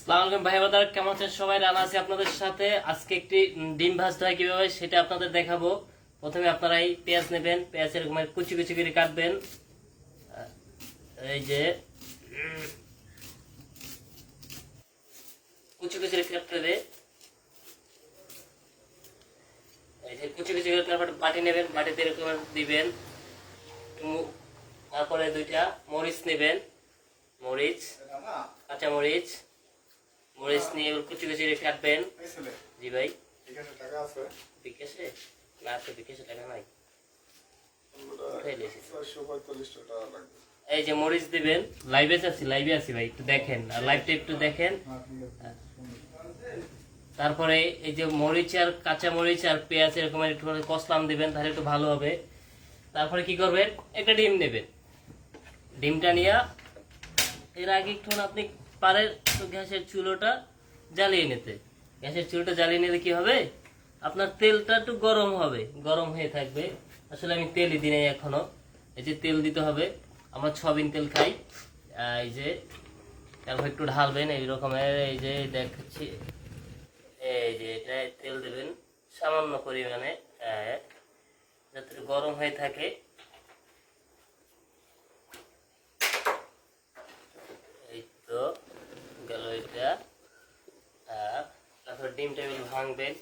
আসসালামু আলাইকুম ভাই ব্রাদার, কেমন আছেন সবাই? রানা আছি আপনাদের সাথে। আজকে একটি ডিম ভাজতে হয় কিভাবে সেটা আপনাদের দেখাবো। প্রথমে আপনারা এই পেঁয়াজ নেবেন, পেঁয়াজ এরকম কুচি কুচি করে কাটবেন। এই যে কুচি কুচি করে কাটতে হবে। এই যে কুচি কুচি করে তারপর বাটি নেবেন, বাটিতে এরকম দিবেন। তারপরে দুইটা মরিচ নেবেন, মরিচ, কাঁচা মরিচ, মরিচ নিয়ে কুচি কুচি করে কাটবেন। জি ভাই, বিকাশে না তো বিকাশে টাকা নাই। এই যে মরিচ দিবেন, লাইভে আছি ভাই, একটু দেখেন আর লাইভটা একটু দেখেন। তারপরে এই যে মরিচ আর কাঁচা মরিচ আর পেঁয়াজ এরকম একটু কসলাম দিবেন, তাহলে একটু ভালো হবে। তারপরে কি করবেন, একটা ডিম নেবেন। ডিমটা নিয়ে এর আগে একটু আপনি পারেন তো গ্যাসের চুলোটা জ্বালিয়ে নিতে। গ্যাসের চুলোটা জ্বালিয়ে নিলে কি হবে, আপনার তেলটা একটু গরম হবে, গরম হয়ে থাকবে। আসলে আমি তেলই দিই নাই এখনো। এই যে তেল দিতে হবে, আমরা সয়াবিন তেল খাই। এই যে তারপর একটু ঢালবেন এই রকমের। এই যে দেখাচ্ছি, এই যে এটা তেল দেবেন সামান্য পরিমাণে, যাতে গরম হয়ে থাকে। এই তো গেল এটা। তারপর ডিম টেবিল ভাঙবেন,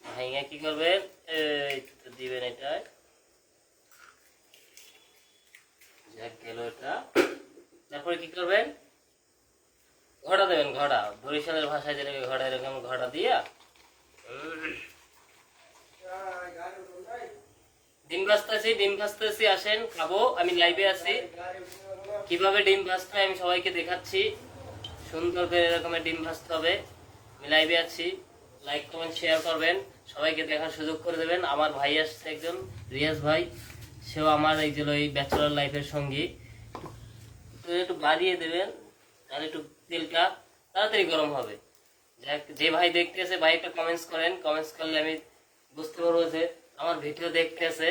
ভেঙে কি করবেন, এই তো দিবেন এটা। গেল এটা। তারপরে কি করবেন, ঘড়া দেবেন, ঘড়া, বরিশালের ভাষায় যেটা ঘড়া, এরকম ঘড়া দিয়া ডিম ভাজতেছি। আসেন খাবো, আমি লাইভে আছি। কিভাবে ডিম ভাজতে হয় আমি সবাইকে দেখাচ্ছি। সুন্দর করে এরকমের ডিম ভাজতে হবে। আমি লাইভে আছি, লাইক কমেন্ট শেয়ার করবেন, সবাইকে দেখার সুযোগ করে দেবেন। আমার ভাই আসছে একজন, রিয়াজ ভাই, সেও আমার এই যে ওই ব্যাচেলর লাইফের সঙ্গী। একটু বাড়িয়ে দেবেন, তাহলে একটু তেলটা তাড়াতাড়ি গরম হবে। যে ভাই দেখতেছে ভাই একটা কমেন্টস করেন, কমেন্টস করলে আমি বুঝতে পারবো যে আমার ভিডিও দেখতেছে।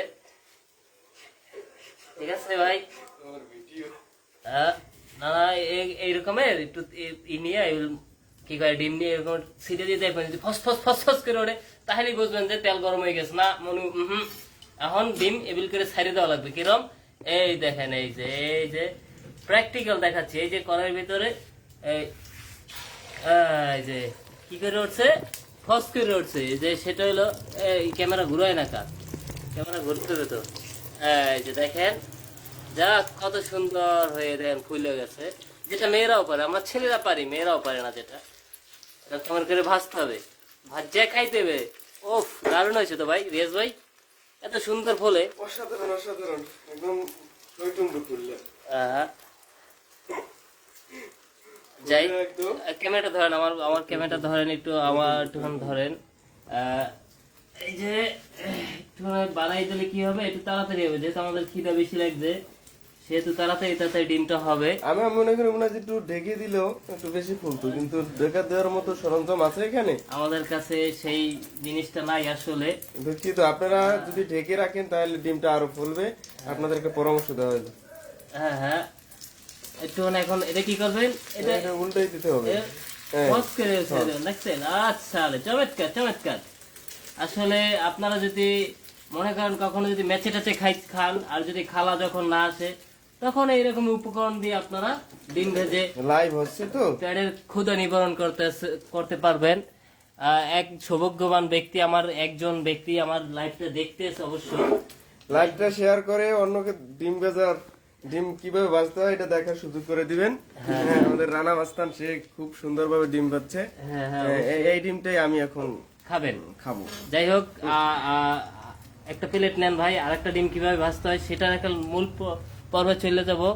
ঠিক আছে ভাই? না না, এইরকমের একটু নিয়ে কি করে ডিম নিয়ে এরকম ছিটে দিয়ে দেখবেন, যদি ফস ফস ফস ফস করে ওঠে তাহলেই বুঝবেন যে তেল গরম হয়ে গেছে। না মনে এখন ডিম এবিল করে ছাড়ে দেওয়া লাগবে। কিরম, এই দেখেন, এই যে প্র্যাকটিক্যাল দেখাচ্ছি। এই যে কড়াইয়ের ভিতরে এই যে কি করে উঠছে, ফস করে উঠছে। এই যে সেটা হলো, এই ক্যামেরা ঘুরায় না, কার ক্যামেরা ঘুরতে হবে তো। এই যে দেখেন, যা কত সুন্দর হয়ে দেখেন ফুলে গেছে। যেটা মেয়েরাও পারে, আমরা ছেলেরা পারি, মেয়েরাও পারে না। যেটা তোমার করে ভাজতে হবে, ভাজা খাইতে হবে। ওফ, দারুণ হয়েছে তো ভাই, রিয়াজ ভাই, এত সুন্দর ফলে। অসাধারণ অসাধারণ, একদম টইটুম্বুর ফুললে। যাই, ক্যামেরাটা ধরেন, আমার ক্যামেরাটা ধরেন, একটু আমার একটুখানি ধরেন। এই যে একটু বাড়াই দিলে কি হবে, একটু তাড়াতাড়ি হবে। যেহেতু আমাদের খিদা বেশি লাগছে, সেহেতু তাড়াতাড়ি ডিমটা হবে। আমি মনে করি একটু ঢেকে দিলেও একটু বেশি ফুলতো, কিন্তু ঢেকা দেওয়ার মতো সরঞ্জাম আছে এখানে আমাদের কাছে সেই জিনিসটা নাই আসলে। দুঃখিত, আপনারা যদি ঢেকে রাখেন তাহলে ডিমটা আরো ফুলবে। আপনাদের একটা পরামর্শ দেওয়া হলো। হ্যাঁ হ্যাঁ, একটু এখন এটা কি করবেন, এটা উল্টাই দিতে হবে। দেখছেন? আচ্ছা, চমৎকার চমৎকার। আসলে আপনারা যদি মনে করেন কখনো যদি মেচে টেচে খান, আর যদি খালা যখন না আসে, তখন এইরকম উপকরণ দিয়ে আপনারা ডিম ভেজে লাইভ হচ্ছে তো পেটের ক্ষুধা নিবারণ করতে পারবেন। এক সৌভাগ্যবান ব্যক্তি, একজন ব্যক্তি আমার লাইভটা দেখতেছে। অবশ্যই লাইভটা শেয়ার করে অন্যকে ডিম কিভাবে ভাজতে হয় এটা দেখার সুযোগ করে দিবেন। আমাদের রানা মাস্তান, সে খুব সুন্দরভাবে ডিম ভাজছে। এই ডিমটাই আমি এখন খাবো। যাই হোক, একটা প্লেট নেন ভাই, আর একটা ডিম কিভাবে ভাজতে হয় সেটার একটা মূল পর্বে চলে যাবো।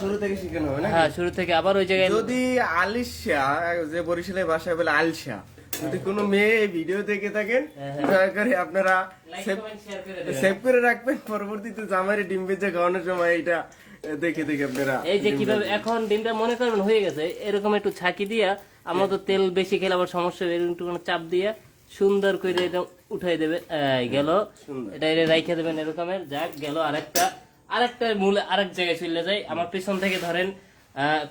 শুরু থেকে শিখানো হবে না? হ্যাঁ, শুরু থেকে। আবার ওই জায়গায় যদি আলিশা, যে বরিশালের ভাষায় বলে আলসা, যদি কোনো মেয়ে এই ভিডিও দেখে থাকেন, দয়া করে আপনারা সেভ করে রাখবেন। পরবর্তীতে জামাইরে ডিম ভেজে খাওয়ানোর সময় এটা দেখে আপনারা এই যে কিভাবে এখন ডিমটা মনে করবেন হয়ে গেছে, এরকম একটু ছাকি দিয়া, আমরা তো তেল বেশি খেলে আবার সমস্যা, একটু চাপ দিয়া সুন্দর করে এটা উঠাই দেবে। গেল, এটা রাইখে দেবেন এরকমের। যাক গেল, আরেকটা মূল আরেক জায়গায় চলে যায়। আমার পিছন থেকে ধরেন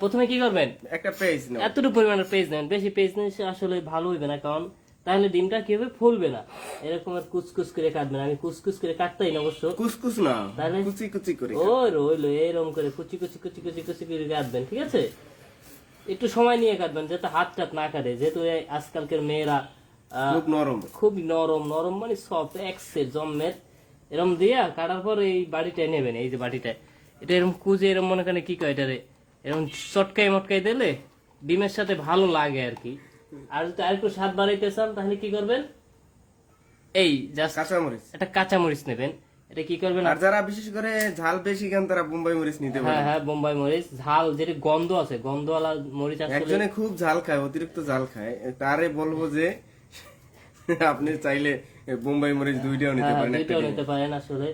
প্রথমে কি করবেন, একটা পেজ নাও। এতটুকু পরিমাণের পেজ নেন, বেশি পেজ নিয়ে আসলে ভালো হইবে না, কারণ তাহলে ডিমটা কি হবে, ফুলবে না। এরকম আর কুচকুচ করে কাটবেন, আমি কুচকুচ করে কাটতেই না অবশ্য, কুচকুচ না, তাহলে কুচি কুচি করে। ও রইলো এরকম করে কুচি কুচি কুচি কুচি কুচি করে কাটবেন, ঠিক আছে? একটু সময় নিয়ে কাটবেন যাতে হাত টাত না কাটে, যেহেতু এই আজকালকার মেয়েরা খুব নরম। খুব নরম, নরম মানে সফট এক্সে জম্মের, এরম দিয়া কাটার পর এই বাড়িটায় নেবেন, এই যে বাড়িটায় এটা এরকম কুজে এরম মনে করেন কি কয় এটারে, এরকম চটকাই মটকাই দিলে ডিমের সাথে ভালো লাগে আর কি। আর যদি আরেকটু স্বাদ বাড়াইতে চান তাহলে কি করবেন, এই জাস্ট কাঁচামরিচ, একটা কাঁচামরিচ নেবেন, এটা কি করবেন, আর যারা বিশেষ করে ঝাল বেশি খান তারা বোম্বাই মরিচ নিতে পারে। হ্যাঁ হ্যাঁ বোম্বাই মরিচ, ঝাল যেটা গন্ধ আছে, গন্ধওয়ালা মরিচ আসলে একজনে খুব ঝাল খায়, অতিরিক্ত ঝাল খায়, তারে বলবো যে আপনি চাইলে বোম্বাই মরিচ দুইটাও নিতে পারেন। একটা দুইটাও নিতে পারেন আসলে,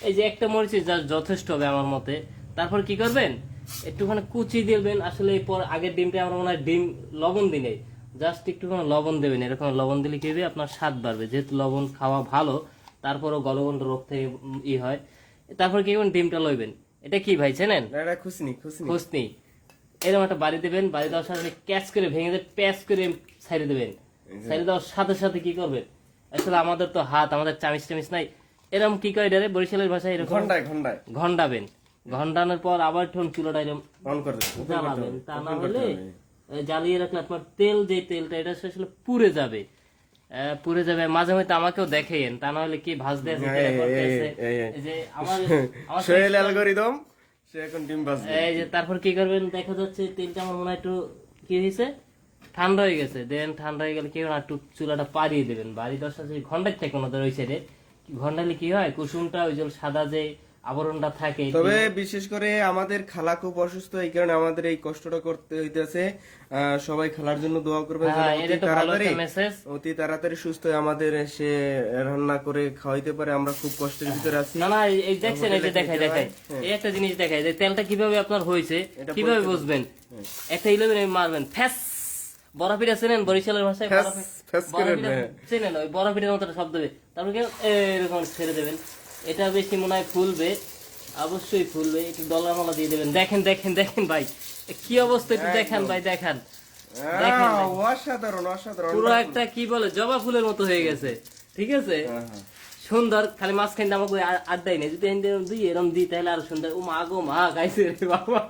এই যে একটা মরিচ যথেষ্ট হবে আমার মতে। তারপর কি করবেন, একটুখানি কুচি দিবেন, আসলে পর আগের ডিমটা আমরা মনে হয় ডিম লবণ দিনে, জাস্ট একটুখানি লবণ দেবেন, এরকম লবণ দিলে কি হবে আপনার স্বাদ বাড়বে, যেহেতু লবণ খাওয়া ভালো, তারপরও গলগণ্ড রোগ থেকে হয়। তারপর কি করবেন, ডিমটা লইবেন, এটা কি ভাই জানেন, এটা খুশনি খুশনি খুশনি, এরকম একটা বাড়ি দেবেন, বাড়ি দেওয়ার সাথে ক্যাচ করে ভেঙে দিয়ে প্যাচ করে ছাইড়ে দেবেন, ছাইড়ে দেওয়ার সাথে সাথে কি করবেন, আসলে আমাদের তো হাত, আমাদের চামিচ টামিচ নাই, এরকম কি করে এটারে বরিশালের ভাষায় এরকম ঘন্টায় ঘন্টায় ঘন্টাবেন, ঘন্টানোর পর আবার ঠোন চুলাটা এরকম অন করে জ্বালাবেন, তা না হলে জ্বালিয়ে রাখলে আপনার তেল, যে তেলটা এটা আসলে পুড়ে যাবে, পুড়ে যাবে। মাঝে মধ্যে আমাকেও দেখেন, তা না হলে কি ভাজতে আছে, তেলে করতে আছে। এই যে আমার সোহেল অ্যালগরিদম, সে এখন ডিম ভাজবে। এই যে তারপর কি করবেন, দেখা যাচ্ছে তেলটা আমার মনে হয় একটু কি হয়েছে, ঠান্ডা হয়ে গেছে, দেন ঠান্ডা হয়ে গেলে কি হবে না, একটু চুলাটা পাড়িয়ে দেবেন, বাড়ি দশটা যে ঘন্টায় থাকে ওনাদের ওই সাইডে, ঘন্টালে কি হয় কুসুমটা ওই যে সাদা যে আবরণটা থাকে। তবে বিশেষ করে আমাদের খালা খুব অসুস্থ, এই কারণে আমাদের এই কষ্টটা করতে হইতেছে। সবাই খালার জন্য দোয়া করবেন যেন হ্যাঁ, অতি এটা তো ভালো তাড়াতাড়ি একটা মেসেজ। অতি তাড়াতাড়ি সুস্থ হয়ে আমাদের সে রান্না করে খাওয়াইতে পারে। আমরা খুব কষ্টের ভিতরে আছি। না না, এই দেখছেন, এই যে দেখাই দেখাই, এই একটা জিনিস দেখাই, যে তেলটা কিভাবে আপনার হয়েছে কিভাবে বুঝবেন, একটা ইলেভেন মারবেন, ফ্যাস, বরফিটা চেনেন বরিশালের ভাষায়, ফ্যাস, ফ্যাস করে বরফিটা চেনেন, ওই বরফিটার মতো একটা শব্দ হবে, তারপর কি এরকম ছেড়ে দেবেন, এটা বেশি মনে হয় ফুলবে, অবশ্যই ফুলবে, একটু ডলার মালা দিয়ে দেবেন। দেখেন দেখেন দেখেন ভাই কি অবস্থা, একটু দেখান ভাই, দেখান, অসাধারণ অসাধারণ। পুরো একটা কি বলে জবা ফুলের মতো হয়ে গেছে, ঠিক আছে, সুন্দর। খালি মাঝখানে আমাকে আড্ডাই নেই, যদি দিই এরম দিই তাহলে আরো সুন্দর। ও মা গো মা, গাইছে রে বাবা,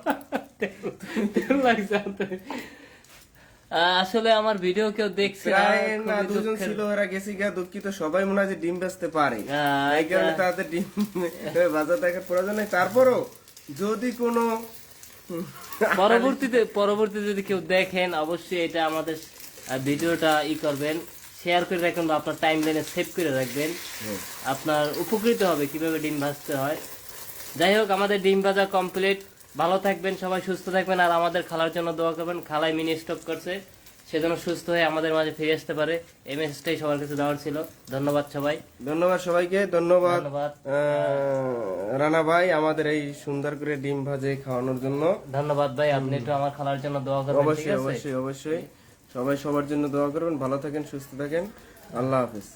লাগছে। আসলে আমার ভিডিও কেউ দেখছে না, প্রায় না খুবই দুজন দুঃখের। ছিল, ওরা গেছে গিয়া দুঃখিত। সবাই মনে হয় যে ডিম বেচতে পারে, এই কারণে তাদের ডিম বাজার দেখার প্রয়োজন নেই। তারপরও যদি কোনো পরবর্তীতে যদি কেউ দেখেন, অবশ্যই এটা আমাদের ভিডিওটা করবেন, শেয়ার করে রাখবেন, বা আপনার টাইম লাইনে সেভ করে রাখবেন, আপনার উপকৃত হবে কিভাবে ডিম ভাজতে হয়। যাই হোক, আমাদের ডিম ভাজা কমপ্লিট। ভালো থাকবেন সবাই, সুস্থ থাকবেন, আর আমাদের খালার জন্য দোয়া করবেন। খালাই মিনি স্টপ করছে, সেজন্য সুস্থ হয়ে আমাদের মাঝে ফিরে আসতে পারে, এই মেসেজটাই সবার কাছে দেওয়ার ছিল। ধন্যবাদ সবাই, ধন্যবাদ সবাইকে, ধন্যবাদ ধন্যবাদ। রানা ভাই আমাদের এই সুন্দর করে ডিম ভাজে খাওয়ানোর জন্য। ধন্যবাদ ভাই, আপনি একটু আমার খালার জন্য দোয়া করবেন, ঠিক অবশ্যই আছে? অবশ্যই অবশ্যই সবাই সবার জন্য দোয়া করবেন। ভালো থাকেন, সুস্থ থাকেন, আল্লাহ হাফেজ।